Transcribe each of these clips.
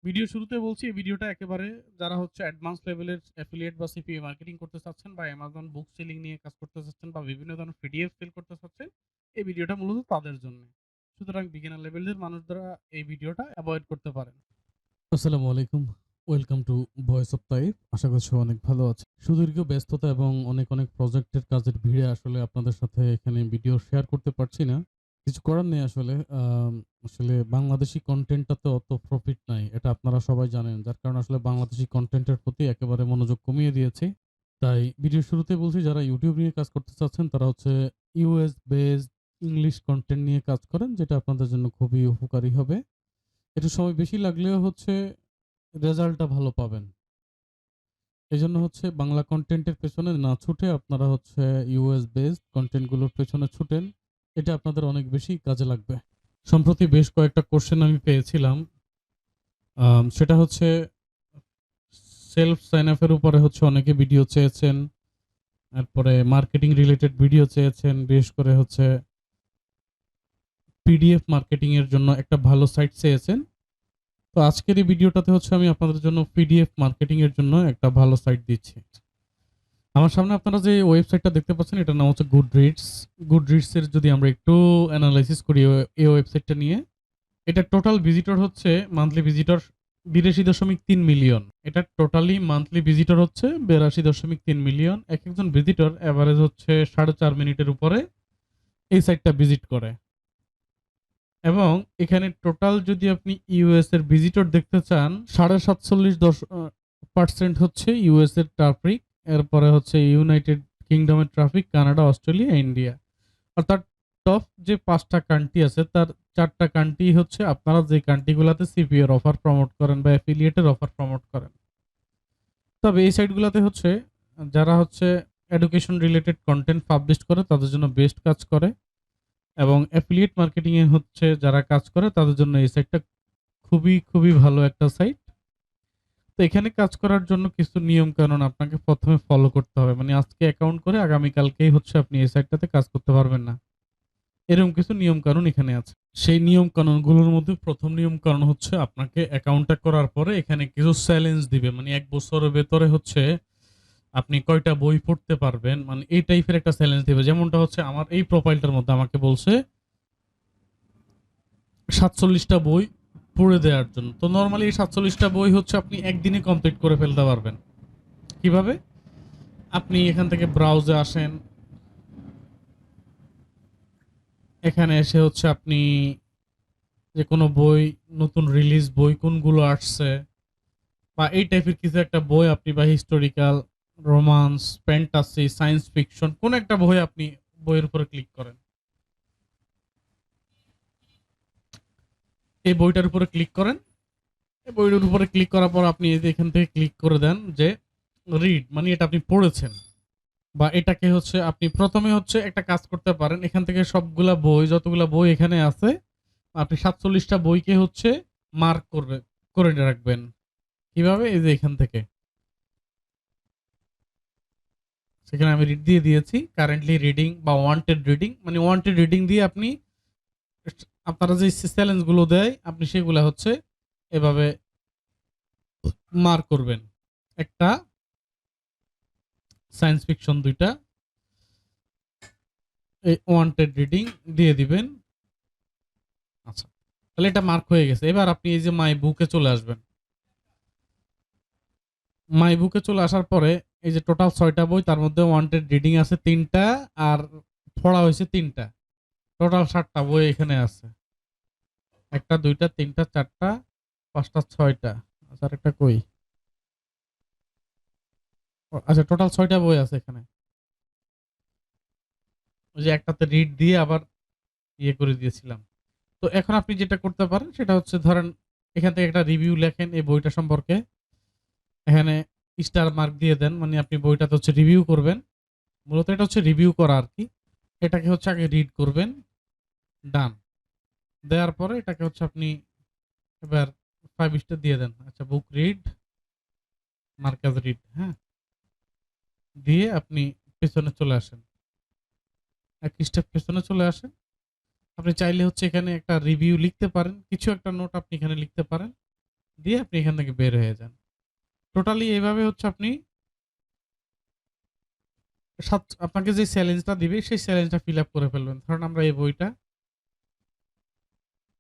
Video শুরুতে বলছি এই ভিডিওটা একেবারে যারা হচ্ছে অ্যাডভান্স লেভেলের অ্যাফিলিয়েট বা সিপিএ মার্কেটিং করতে চাচ্ছেন বা Amazon বুক সেলিং নিয়ে কাজ করতে চাচ্ছেন বা বিভিন্ন ধরনের পিডিএফ সেল করতে চাচ্ছেন, এই ভিডিওটা মূলত তাদের জন্য। সুতরাং বিগিনার লেভেলের মানুষরা এই ভিডিওটা এভয়েড করতে পারেন। আসসালামু আলাইকুম। Welcome to voice of Taif. আশা করছি অনেক ভালো আছেন। সুদীর্ঘ ব্যস্ততা এবং অনেক প্রজেক্টের কাজের ভিড়ে আসলে আপনাদের সাথে এখানে ভিডিও শেয়ার করতে পারছি না। কিছু করার নেই আসলে। আসলে বাংলাদেশী কনটেন্টটাতে অত প্রফিট নাই। এটা আপনারা সবাই জানেন। যার কারণে আসলে বাংলাদেশী কনটেন্টের প্রতি একেবারে মনোযোগ কমিয়ে দিয়েছি। তাই ভিডিও শুরুতেই বলছি, যারা YouTube নিয়ে কাজ করতে চাচ্ছেন তারা হচ্ছে US বেসড ইংলিশ কনটেন্ট নিয়ে কাজ করেন, যেটা আপনাদের জন্য খুবই উপকারী হবে। একটু সময় বেশি লাগলেও হচ্ছে রেজাল্টটা ভালো পাবেন। এজন্য হচ্ছে বাংলা কনটেন্টের পেছনে না ছুটে আপনারা হচ্ছে US বেসড কনটেন্ট গুলোর পেছনে ছুটেন। এটা আপনাদের অনেক বেশি কাজে লাগবে। সম্প্রতি বেশ কয়েকটা কোশ্চেন আমি পেয়েছিলাম। সেটা হচ্ছে সেলফ সাইন আপ এর উপরে হচ্ছে অনেকে ভিডিও চেয়েছেন। এরপরে মার্কেটিং রিলেটেড ভিডিও চেয়েছেন। বিশেষ করে হচ্ছে পিডিএফ মার্কেটিং এর জন্য একটা ভালো সাইট চেয়েছেন। তো আজকের এই ভিডিওটাতে হচ্ছে আমি আপনাদের জন্য পিডিএফ মার্কেটিং এর জন্য একটা ভালো সাইট দিচ্ছি। আমার সামনে আপনারা যে ওয়েবসাইটটা দেখতে পাচ্ছেন, এটার নাম হচ্ছে গুডরিডস। গুডরিডস এর যদি আমরা একটু অ্যানালাইসিস করি এই ওয়েবসাইটটা নিয়ে, এটা টোটাল ভিজিটর হচ্ছে মান্থলি ভিজিটর ৮২.৩ মিলিয়ন। এটা টোটালি মান্থলি ভিজিটর হচ্ছে ৮২.৩ মিলিয়ন। এক একজন ভিজিটর এভারেজ হচ্ছে ৪.৫ মিনিটের উপরে এই সাইটটা ভিজিট করে। এবং এখানে টোটাল যদি আপনি ইউএস এর ভিজিটর দেখতে চান, ৪৭.৫% হচ্ছে ইউএস এর ট্রাফিক। এরপরে হচ্ছে ইউনাইটেড কিংডমের ট্রাফিক, কানাডা, অস্ট্রেলিয়া, ইন্ডিয়া। অর্থাৎ টপ যে ৫টা কান্ট্রি আছে তার ৪টা কান্ট্রি হচ্ছে আপনারা যে কান্ট্রিগুলাতে সিপিএ এর অফার প্রমোট করেন বা অ্যাফিলিয়েটের অফার প্রমোট করেন। তবে এই সাইটগুলাতে হচ্ছে যারা হচ্ছে এডুকেশন রিলেটেড কনটেন্ট পাবলিশ করে তাদের জন্য বেস্ট কাজ করে, এবং অ্যাফিলিয়েট মার্কেটিং এ হচ্ছে যারা কাজ করে তাদের জন্য এই সাইটটা খুবই ভালো একটা সাইট। তো এখানে কাজ করার জন্য কিছু নিয়ম কানুন আপনাকে ১ম এ ফলো করতে হবে। মানে আজকে অ্যাকাউন্ট করে আগামীকালকেই হচ্ছে আপনি এই সাইটটাতে কাজ করতে পারবেন না। এরকম কিছু নিয়ম কানুন এখানে আছে। সেই নিয়ম কানুনগুলোর মধ্যে ১ম নিয়ম কানুন হচ্ছে আপনাকে অ্যাকাউন্টটা করার পরে এখানে কিছু চ্যালেঞ্জ দিবে। মানে ১ বছরের ভেতরে হচ্ছে আপনি কয়টা বই পড়তে পারবেন, মানে এই টাইপের একটা চ্যালেঞ্জ দিবে। যেমনটা হচ্ছে আমার এই প্রোফাইলটার মধ্যে আমাকে বলছে ৪৭ টা বই পড়ে দেওয়ার জন্য। তো নরমালি এই ৪৭ টা বই হচ্ছে আপনি একদিনে কমপ্লিট করে ফেলতে পারবেন। কিভাবে? আপনি এখান থেকে ব্রাউজে আসেন। এখানে এসে হচ্ছে আপনি যেকোনো বই, নতুন রিলিজ বই কোনগুলো আসছে বা এই টাইপের কিছু একটা বই আপনি, বা historical, romance, fantasy, science fiction কোন একটা বই আপনি বইয়ের উপরে ক্লিক করেন। এই বইটার উপরে ক্লিক করেন। এই বইটার উপরে ক্লিক করার পর আপনি এই যে এখান থেকে ক্লিক করে দেন যে রিড, মানে এটা আপনি পড়েছেন। বা এটাকে হচ্ছে আপনি ১ম এ হচ্ছে একটা কাজ করতে পারেন। এখান থেকে সবগুলা বই, যতগুলা বই এখানে আছে, আপনি ৪৭ টা বইকে হচ্ছে মার্ক করে রাখবেন। কিভাবে? এই যে এখান থেকে। সেখানে আমি রিড দিয়ে দিয়েছি। কারেন্টলি রিডিং বা ওয়ান্টেড রিডিং, মানে ওয়ান্টেড রিডিং দিয়ে আপনি আপনারা যে চ্যালেঞ্জ গুলো দেয় আপনি সেগুলা হচ্ছে এভাবে মার্ক করবেন। একটা সায়েন্স ফিকশন, ২ টা এই ওয়ান্টেড রিডিং দিয়ে দিবেন। আচ্ছা। তাহলে এটা মার্ক হয়ে গেছে। এবার আপনি এই যে মাই বুকে চলে আসবেন। মাই বুকে চলে আসার পরে এই যে টোটাল ৬ টা বই, তার মধ্যে ওয়ান্টেড রিডিং আছে ৩ টা আর পড়া হয়েছে ৩ টা। টোটাল ৭ টা বই এখানে আছে। ১ টা, ২ টা, ৩ টা, ৪ টা, ৫ টা, ৬ টা। আচ্ছা, আরেকটা কই? আচ্ছা, টোটাল ৬ টা বই আছে এখানে। ওই যে একটাতে রিড দিয়ে আবার ইয়ে করে দিয়েছিলাম। তো এখন আপনি যেটা করতে পারেন সেটা হচ্ছে, ধরেন এখান থেকে একটা রিভিউ লেখেন এই বইটা সম্পর্কে। এখানে স্টার মার্ক দিয়ে দেন। মানে আপনি বইটাতে হচ্ছে রিভিউ করবেন। মূলত এটা হচ্ছে রিভিউ করা আরকি। এটাকে হচ্ছে আগে রিড করবেন। ডান। দেওয়ার পরে এটাকে হচ্ছে আপনি এবার ৫ স্টার দিয়ে দেন। আচ্ছা, book read, mark as read, হ্যাঁ? দিয়ে আপনি পেছনে চলে আসেন। ১ স্টেপ পেছনে চলে আসেন। আপনি চাইলে হচ্ছে এখানে একটা রিভিউ লিখতে পারেন। কিছু একটা নোট আপনি এখানে লিখতে পারেন। দিয়ে আপনি এখান থেকে বের হয়ে যান। টোটালি এইভাবে হচ্ছে আপনি আপনাকে যে চ্যালেঞ্জটা দিবে সেই চ্যালেঞ্জটা ফিল আপ করে ফেলবেন। ধরুন আমরা এই বইটা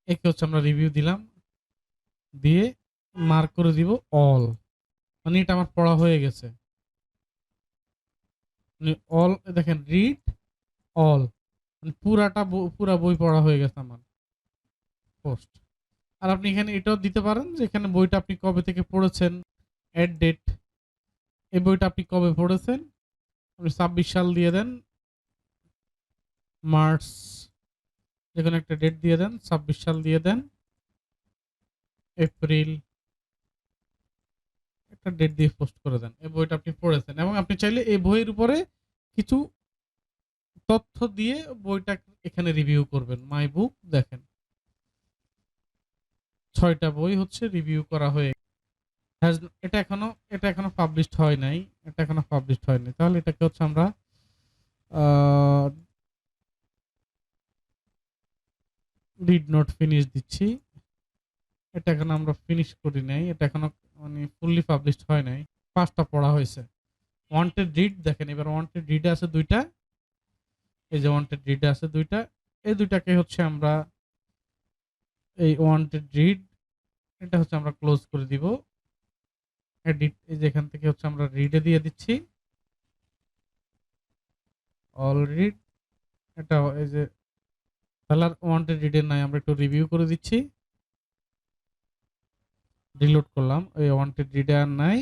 একে হচ্ছে আমরা রিভিউ দিলাম, দিয়ে মার্ক করে দিব অল, মানে এটা আমার পড়া হয়ে গেছে। মানে অল দেখেন রিড অল, মানে পুরা বই পড়া হয়ে গেছে আমার পোস্ট। আর আপনি এখানে এটাও দিতে পারেন যে এখানে বইটা আপনি কবে থেকে পড়েছেন, এড ডেট, এই বইটা আপনি কবে পড়েছেন, আপনি 26 সাল দিয়ে দেন, মার্চ, যেকোনো একটা ডেট দিয়ে দেন, 26 সাল দিয়ে দেন, এপ্রিল, একটা ডেট দিয়ে পোস্ট করে দেন এই বইটা আপনি পড়েছেন। এবং আপনি চাইলে এই বইয়ের উপরে কিছু তথ্য দিয়ে বইটা এখানে রিভিউ করবেন। মাই বুক দেখেন 6টা বই হচ্ছে রিভিউ করা হয়ে এটা এখনো পাবলিশড হয় নাই, এটা এখনো পাবলিশড হয়নি। তাহলে এটাকে হচ্ছে আমরা ডিড নট ফিনিশ দিচ্ছি। এটা এখনো আমরা ফিনিশ করি নাই, এটা এখনো মানে ফুললি পাবলিশড হয় নাই, 5টা পড়া হয়েছে। ওয়ান্টেড রিড দেখেন, এবার ওয়ান্টেড রিডে আছে 2টা, এই যে ওয়ান্টেড রিডে আছে 2টা, এই 2টাকে হচ্ছে আমরা এই ওয়ান্টেড রিড এটা হচ্ছে আমরা ক্লোজ করে দিব। এডিট, এই যে এখান থেকে হচ্ছে আমরা রিডে দিয়ে দিচ্ছি অল রিড, এটা এই যে তাহলে ওয়ান্টেড রিডের নাই, আমরা একটু রিভিউ করে দিচ্ছি, রিলোড করলাম, এই ওয়ান্টেড রিডে আর নাই,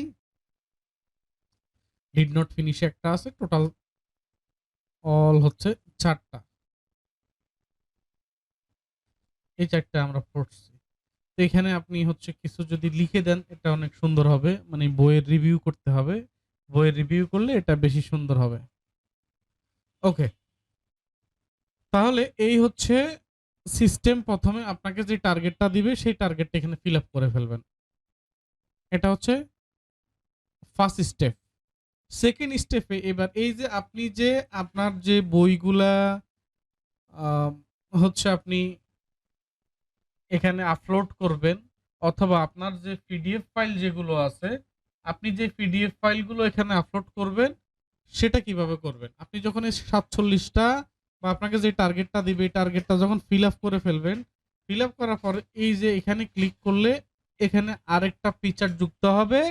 ডিড নট ফিনিশ একটা আছে, টোটাল অল হচ্ছে 4টা, এই 4টা আমরা পড়ছি। তো এখানে আপনি হচ্ছে কিছু যদি লিখে দেন এটা অনেক সুন্দর হবে, মানে বইয়ের রিভিউ করতে হবে, বইয়ের রিভিউ করলে এটা বেশি সুন্দর হবে। ওকে, তাহলে এই হচ্ছে সিস্টেম। প্রথমে আপনাকে যে টার্গেটটা দিবে সেই টার্গেটটা এখানে ফিল আপ করে ফেলবেন, এটা হচ্ছে ফার্স্ট স্টেপ। সেকেন্ড স্টেপে এবার এই যে আপনি যে আপনার যে বইগুলা হচ্ছে আপনি এখানে আপলোড করবেন, অথবা আপনার যে পিডিএফ ফাইল যেগুলো আছে, আপনি যে পিডিএফ ফাইলগুলো এখানে আপলোড করবেন সেটা কিভাবে করবেন? আপনি যখন এই 47টা বা আপনাকে যে টার্গেটটা দিবে এই টার্গেটটা যখন ফিল আপ করে ফেলবেন, ফিল আপ করার পরে এই যে এখানে ক্লিক করলে এখানে আরেকটা ফিচার যুক্ত হবে,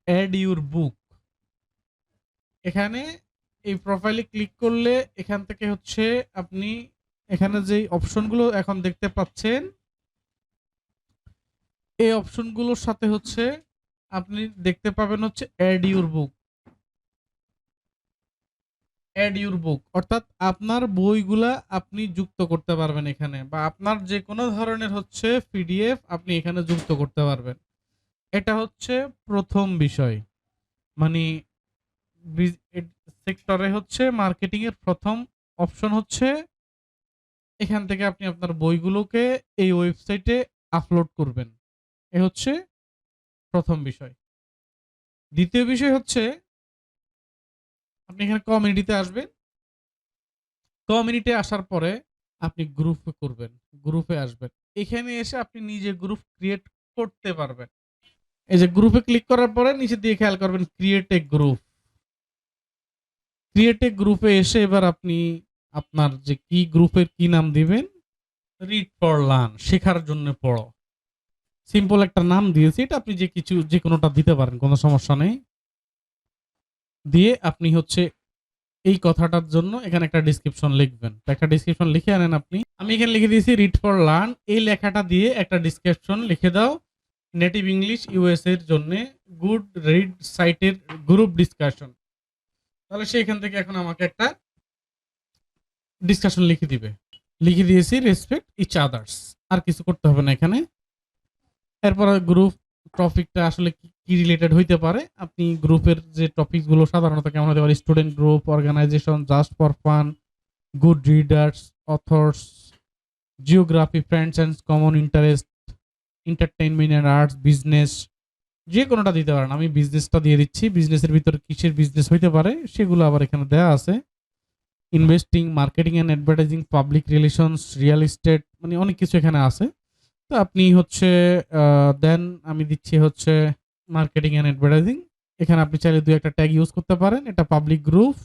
অ্যাড ইউর বুক। এখানে এই প্রোফাইলে ক্লিক করলে এখান থেকে হচ্ছে আপনি এখানে যে অপশনগুলো এখন দেখতে পাচ্ছেন এই অপশনগুলোর সাথে হচ্ছে আপনি দেখতে পাবেন হচ্ছে add your book, add your book অর্থাৎ আপনার বইগুলা আপনি যুক্ত করতে পারবেন এখানে, বা আপনার যে কোনো ধরনের হচ্ছে পিডিএফ আপনি এখানে যুক্ত করতে পারবেন। এটা হচ্ছে প্রথম বিষয়, মানে সেক্টরে হচ্ছে মার্কেটিং এর প্রথম অপশন হচ্ছে এখান থেকে আপনি আপনার বইগুলোকে এই ওয়েবসাইটে আপলোড করবেন। এ হচ্ছে প্রথম বিষয়। দ্বিতীয় বিষয় হচ্ছে আপনি এখানে কমিউনিটিতে আসবেন, কমিউনিটি আসার পরে আপনি গ্রুপে করবেন, গ্রুপে আসবেন, এখানে এসে আপনি নিজে গ্রুপ ক্রিয়েট করতে পারবেন। এই যে গ্রুপে ক্লিক করার পরে নিচে দিয়ে খেয়াল করবেন create a group, create a গ্রুপে এসে এবার আপনি আপনার যে কি গ্রুপের কি নাম দিবেন, রিড ফর লার্ন, শেখার জন্য পড়ো, সিম্পল একটা নাম দিয়েছি, এটা আপনি যে কোনোটা দিতে পারেন, কোনো সমস্যা নেই। দিয়ে আপনি হচ্ছে এই কথাটার জন্য এখানে একটা ডেসক্রিপশন লিখবেন, একটা ডেসক্রিপশন লিখে আনেন আপনি। আমি এখানে লিখে দিয়েছি রিড ফর লার্ন, এই লেখাটা দিয়ে একটা ডেসক্রিপশন লিখে দাও, নেটিভ ইংলিশ ইউএস এর জন্য গুড রিড সাইটের গ্রুপ ডিসকাশন। তাহলে সেখান থেকে এখন আমাকে একটা ডিসকাশন লিখে দিবে, লিখে দিয়েছি রেসপেক্ট ইচ আদার্স, আর কিছু করতে হবে না এখানে। এরপর গ্রুপ টপিকটা আসলে কি রিলেটেড হইতে পারে, আপনি গ্রুপের যে টপিকগুলো সাধারণত কেমন হতে পারে, student group, organisation, just for fun, good readers, authors, geography, friends and common interest, entertainment and arts, business, যে কোনোটা দিতে পারেন। আমি বিজনেসটা দিয়ে দিচ্ছি, বিজনেসের ভিতরে কিসের বিজনেস হইতে পারে সেগুলো আবার এখানে দেওয়া আছে, investing, marketing and advertising, public relations, real estate, মানে অনেক কিছু এখানে আছে। তো আপনি হচ্ছে দেন আমি দিচ্ছি হচ্ছে মার্কেটিং অ্যান্ড অ্যাডভার্টাইজিং। এখানে আপনি চাইলে ২-১ টা ট্যাগ ইউজ করতে পারেন। এটা পাবলিক গ্রুপ।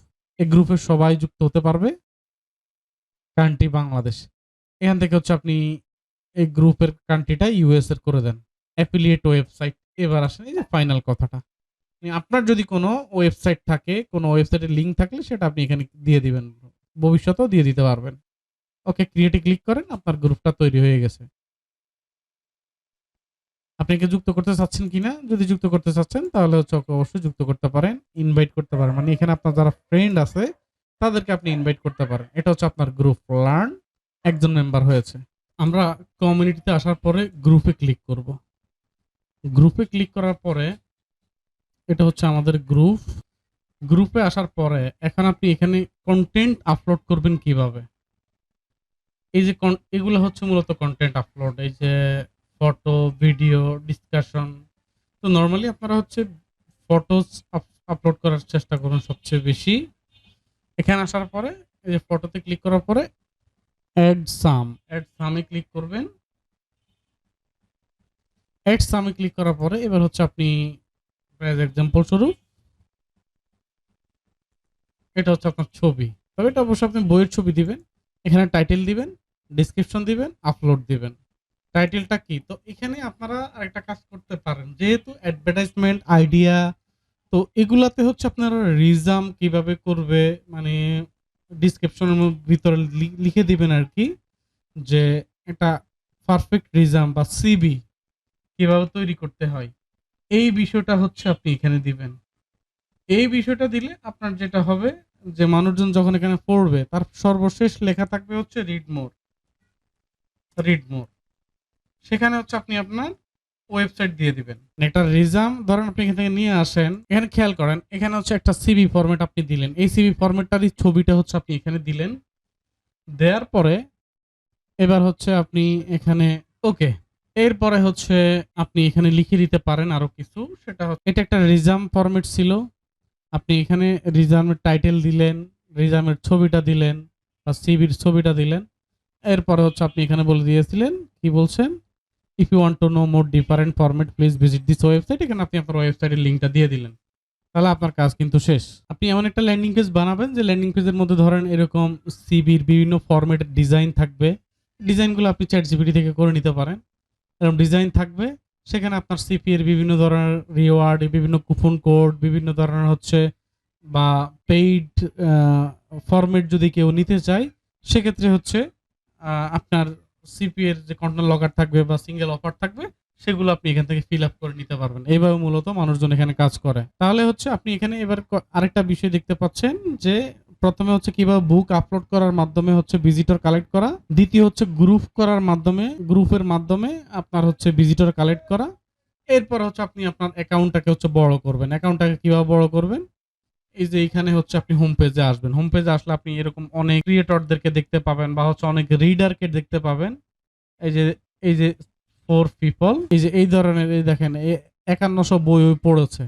এই গ্রুপে সবাই যুক্ত হতে পারবে। কান্ট্রি বাংলাদেশ। এখান থেকে হচ্ছে আপনি এই গ্রুপের কান্ট্রিটা ইউএস এর করে দেন। Affiliate website. এবার আসেন এই যে ফাইনাল কথাটা। আপনার যদি কোনো ওয়েবসাইট থাকে, কোনো ওয়েবসাইটের লিঙ্ক থাকলে সেটা আপনি এখানে দিয়ে দিবেন। ভবিষ্যতেও দিয়ে দিতে পারবেন। ওকে, ক্রিয়েট এ ক্লিক করেন। আপনার গ্রুপটা তৈরি হয়ে গেছে। আপনি একে যুক্ত করতে চাচ্ছেন কিনা? যদি যুক্ত করতে চাচ্ছেন তাহলে হচ্ছে ওকে অবশ্যই যুক্ত করতে পারেন। ইনভাইট করতে পারেন। মানে এখানে আপনার যারা ফ্রেন্ড আছে তাদেরকে আপনি ইনভাইট করতে পারেন। এটা হচ্ছে আপনার গ্রুপ। লার্ন, একজন মেম্বার হয়েছে। আমরা কমিউনিটিতে আসার পরে গ্রুপে ক্লিক করব। গ্রুপে ক্লিক করার পরে এটা হচ্ছে আমাদের গ্রুপ। গ্রুপে আসার পরে এখন আপনি এখানে কনটেন্ট আপলোড করবেন কিভাবে? এই যে এগুলো হচ্ছে মূলত কনটেন্ট আপলোড। এই যে ফটো, ভিডিও, ডিসকাশন। তো নরমালি আপনারা হচ্ছে ফটোস আপলোড করার চেষ্টা করুন সবচেয়ে বেশি। এখানে আসার পরে এই যে ফটোতে ক্লিক করার পরে এড সামে ক্লিক করবেন। এড সামে ক্লিক করার পরে এবার হচ্ছে আপনি অ্যাজ এক্সাম্পল স্বরূপ এটা হচ্ছে আপনার ছবি। তবে এটা অবশ্যই আপনি বইয়ের ছবি দিবেন। এখানে টাইটেল দিবেন, ডেসক্রিপশন দিবেন, আপলোড দিবেন। টাইটেলটা কি? তো এখানে আপনারা আরেকটা কাজ করতে পারেন। যেহেতু অ্যাডভার্টাইজমেন্ট আইডিয়া, তো এগুলাতে হচ্ছে আপনারা রিজাম কিভাবে করবে মানে ডেসক্রিপশনের ভিতরে লিখে দিবেন আরকি যে এটা পারফেক্ট রিজাম বা সিভি কিভাবে তৈরি করতে হয়। এই বিষয়টা হচ্ছে আপনি এখানে দিবেন। এই বিষয়টা দিলে আপনার যেটা হবে যে মানুষজন যখন এখানে পড়বে তার সর্বশেষ লেখা থাকবে হচ্ছে রিড মোর, রিড মোর। সেখানে হচ্ছে আপনি আপনার ওয়েবসাইট দিয়ে দিবেন। একটা রিজাম ধরেন আপনি এখান থেকে নিয়ে আসেন। এখানে খেয়াল করেন এখানে হচ্ছে একটা সিভি ফরম্যাট আপনি দিলেন। এই সিভি ফরম্যাটটারই ছবিটা হচ্ছে আপনি এখানে দিলেন। দেওয়ার পরে এবার হচ্ছে আপনি এখানে ওকে। এরপরে হচ্ছে আপনি এখানে লিখে দিতে পারেন আরো কিছু। সেটা হচ্ছে এটা একটা রিজাম ফরম্যাট ছিল। আপনি এখানে রিজামের টাইটেল দিলেন, রিজামের ছবিটা দিলেন বা সিভির ছবিটা দিলেন। এরপরে হচ্ছে আপনি এখানে বলে দিয়েছিলেন কি বলছেন? If you want to know more different format please visit this website. এখানে আপনি আপনার ওয়েবসাইটের লিঙ্কটা দিয়ে দিলেন। তাহলে আপনার কাজ কিন্তু শেষ। আপনি এমন একটা ল্যান্ডিং পেজ বানাবেন যে ল্যান্ডিং পেজের মধ্যে ধরেন এরকম সিভির বিভিন্ন ফরম্যাটের ডিজাইন থাকবে। ডিজাইনগুলো আপনি চ্যাটজিপিটি থেকে করে নিতে পারেন। এরকম ডিজাইন থাকবে। সেখানে আপনার সিপি এর বিভিন্ন ধরনের রিওয়ার্ড, বিভিন্ন কুপন কোড, বিভিন্ন ধরনের হচ্ছে বা পেইড ফরম্যাট যদি কেউ নিতে চায় সেক্ষেত্রে হচ্ছে আপনার সিপি এর যে কন্টেন্ট লগার থাকবে বা সিঙ্গেল অফার থাকবে সেগুলো আপনি এখান থেকে ফিল আপ করে নিতে পারবেন। এইভাবে মূলত মানুষজন এখানে কাজ করে। তাহলে হচ্ছে আপনি এখানে এবার আরেকটা বিষয় দেখতে পাচ্ছেন যে প্রথমে হচ্ছে কিভাবে বুক আপলোড করার মাধ্যমে হচ্ছে ভিজিটর কালেক্ট করা, দ্বিতীয় হচ্ছে গ্রুপ করার মাধ্যমে গ্রুপের মাধ্যমে আপনার হচ্ছে ভিজিটর কালেক্ট করা। এরপর হচ্ছে আপনি আপনার অ্যাকাউন্টটাকে হচ্ছে বড় করবেন। অ্যাকাউন্টটাকে কিভাবে বড় করবেন? এই যে এইখানে হচ্ছে আপনি হোম পেজে আসবেন। হোম পেজে আসলে আপনি এরকম অনেক ক্রিয়েটরদেরকে দেখতে পাবেন বা হচ্ছে অনেক রিডারকে দেখতে পাবেন। এই যে এই যে 4 পিপল এই যে এই ধরনের এই দেখেন ৫১০০ বই পড়েছে।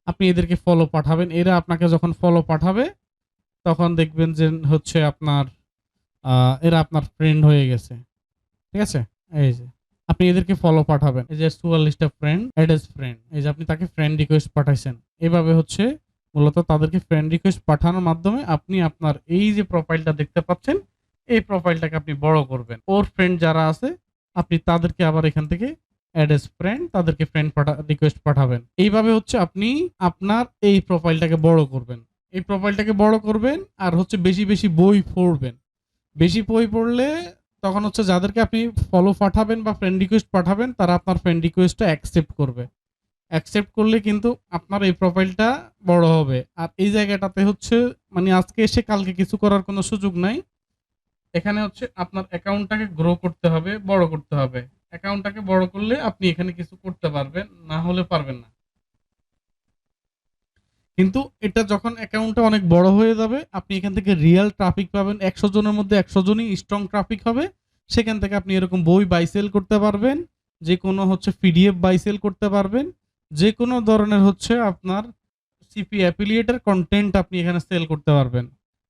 আপনি এদেরকে ফলো পাঠাবেন। এরা আপনাকে যখন ফলো পাঠাবে তখন দেখবেন যে হচ্ছে আপনার এরা আপনার ফ্রেন্ড হয়ে গেছে। ঠিক আছে? এই যে আপনি এদেরকে ফলো পাঠাবেন। এই যে ৪৪ টা ফ্রেন্ড, এড এজ ফ্রেন্ড। এই যে আপনি তাকে ফ্রেন্ড রিকোয়েস্ট পাঠাইছেন। এভাবে হচ্ছে মূলত তাদেরকে ফ্রেন্ড রিকোয়েস্ট পাঠানোর মাধ্যমে আপনি আপনার এই যে প্রোফাইলটা দেখতে পাচ্ছেন, এই প্রোফাইলটাকে আপনি বড় করবেন। ওর ফ্রেন্ড যারা আছে আপনি তাদেরকে আবার এখান থেকে এড এজ ফ্রেন্ড, তাদেরকে ফ্রেন্ড রিকোয়েস্ট পাঠাবেন। এইভাবে হচ্ছে আপনি আপনার এই প্রোফাইলটাকে বড় করবেন। এই প্রোফাইলটাকে বড় করবেন আর হচ্ছে বেশি, বেশি বই পড়বেন। বেশি বই পড়লে তখন হচ্ছে যাদেরকে আপনি ফলো পাঠাবেন বা ফ্রেন্ড রিকোয়েস্ট পাঠাবেন তারা আপনার ফ্রেন্ড রিকোয়েস্টটা অ্যাকসেপ্ট করবে। অ্যাকসেপ্ট করলে কিন্তু আপনার এই প্রোফাইলটা বড় হবে। আর এই জায়গাটাতে হচ্ছে মানে আজকে এসে কালকে কিছু করার কোনো সুযোগ নাই। এখানে হচ্ছে আপনার অ্যাকাউন্টটাকে গ্রো করতে হবে, বড় করতে হবে। অ্যাকাউন্টটাকে বড় করলে আপনি এখানে কিছু করতে পারবেন, না হলে পারবেন না। কিন্তু এটা যখন অ্যাকাউন্টটা অনেক বড় হয়ে যাবে আপনি এখান থেকে রিয়েল ট্রাফিক পাবেন। ১০০ জনের মধ্যে ১০০ জনই স্ট্রং ট্রাফিক হবে। সেখান থেকে আপনি এরকম বই বাই সেল করতে পারবেন। যেকোনো হচ্ছে পিডিএফ বাই সেল করতে পারবেন। যেকোনো ধরনের হচ্ছে আপনার সিপি অ্যাফিলিয়েটের কনটেন্ট আপনি এখানে সেল করতে পারবেন।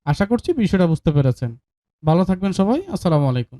আশা করছি বিষয়টা বুঝতে পেরেছেন। ভালো থাকবেন সবাই। আসসালামু আলাইকুম।